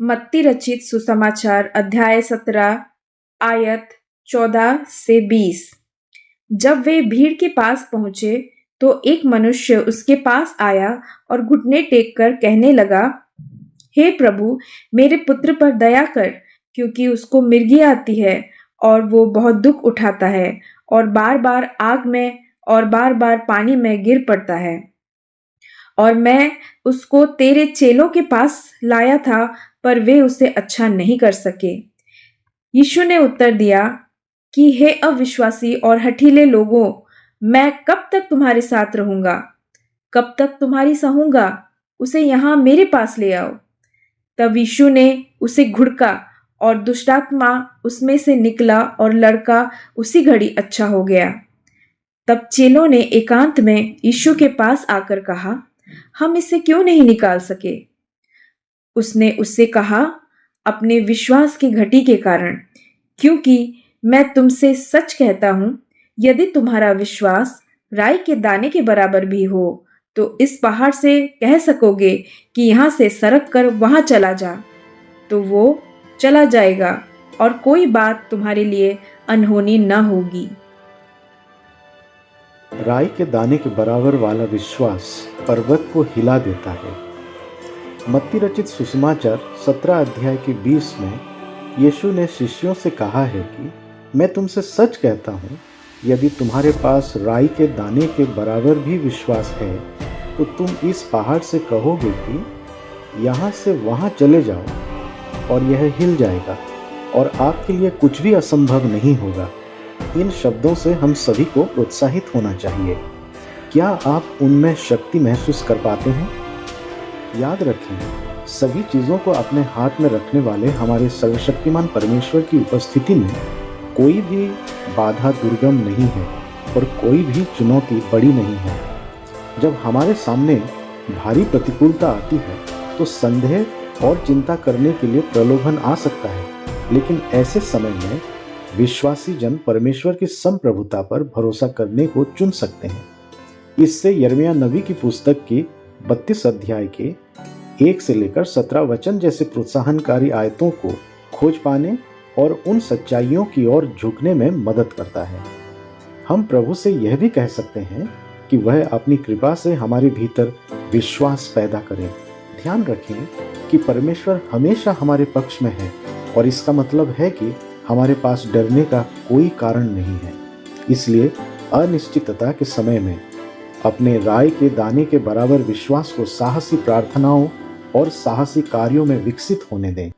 मत्ती रचित सुसमाचार अध्याय 17 आयत 14 से 20। जब वे भीड़ के पास पहुंचे तो एक मनुष्य उसके पास आया और घुटने टेक कर कहने लगा, हे प्रभु, मेरे पुत्र पर दया कर, क्योंकि उसको मिर्गी आती है और वो बहुत दुख उठाता है और बार बार आग में और बार बार पानी में गिर पड़ता है। और मैं उसको तेरे चेलों के पास लाया था, पर वे उसे अच्छा नहीं कर सके। यीशु ने उत्तर दिया कि हे अविश्वासी और हठीले लोगों, मैं कब तक तुम्हारे साथ रहूंगा? कब तक तुम्हारी सहूंगा? उसे यहाँ मेरे पास ले आओ। तब यीशु ने उसे घुड़का और दुष्टात्मा उसमें से निकला और लड़का उसी घड़ी अच्छा हो गया। तब चेलों ने एकांत में यीशु के पास आकर कहा, हम इसे क्यों नहीं निकाल सके? उसने उससे कहा, अपने विश्वास की घटी के कारण, क्योंकि मैं तुमसे सच कहता हूं, यदि तुम्हारा विश्वास राई के दाने के बराबर भी हो तो इस पहाड़ से कह सकोगे कि यहाँ से सरक कर वहां चला जा, तो वो चला जाएगा और कोई बात तुम्हारे लिए अनहोनी न होगी। राई के दाने के बराबर वाला विश्वास पर्वत को हिला देता है। मत्ती रचित सुसमाचार 17 अध्याय के 20 में यीशु ने शिष्यों से कहा है कि मैं तुमसे सच कहता हूँ, यदि तुम्हारे पास राई के दाने के बराबर भी विश्वास है तो तुम इस पहाड़ से कहोगे कि यहाँ से वहाँ चले जाओ और यह हिल जाएगा और आपके लिए कुछ भी असंभव नहीं होगा। इन शब्दों से हम सभी को प्रोत्साहित होना चाहिए। क्या आप उनमें शक्ति महसूस कर पाते हैं? याद रखें, सभी चीज़ों को अपने हाथ में रखने वाले हमारे सर्वशक्तिमान परमेश्वर की उपस्थिति में कोई भी बाधा दुर्गम नहीं है और कोई भी चुनौती बड़ी नहीं है। जब हमारे सामने भारी प्रतिकूलता आती है तो संदेह और चिंता करने के लिए प्रलोभन आ सकता है, लेकिन ऐसे समय में विश्वासी जन परमेश्वर की संप्रभुता पर भरोसा करने को चुन सकते हैं। इससे यिर्मयाह नबी की पुस्तक की 32 अध्याय के 1 से लेकर 17 वचन जैसे प्रोत्साहनकारी आयतों को खोज पाने और उन सच्चाइयों की ओर झुकने में मदद करता है। हम प्रभु से यह भी कह सकते हैं कि वह अपनी कृपा से हमारे भीतर विश्वास पैदा करें। ध्यान रखें कि परमेश्वर हमेशा हमारे पक्ष में है और इसका मतलब है कि हमारे पास डरने का कोई कारण नहीं है। इसलिए अनिश्चितता के समय में अपने राई के दाने के बराबर विश्वास को साहसी प्रार्थनाओं और साहसी कार्यों में विकसित होने दें।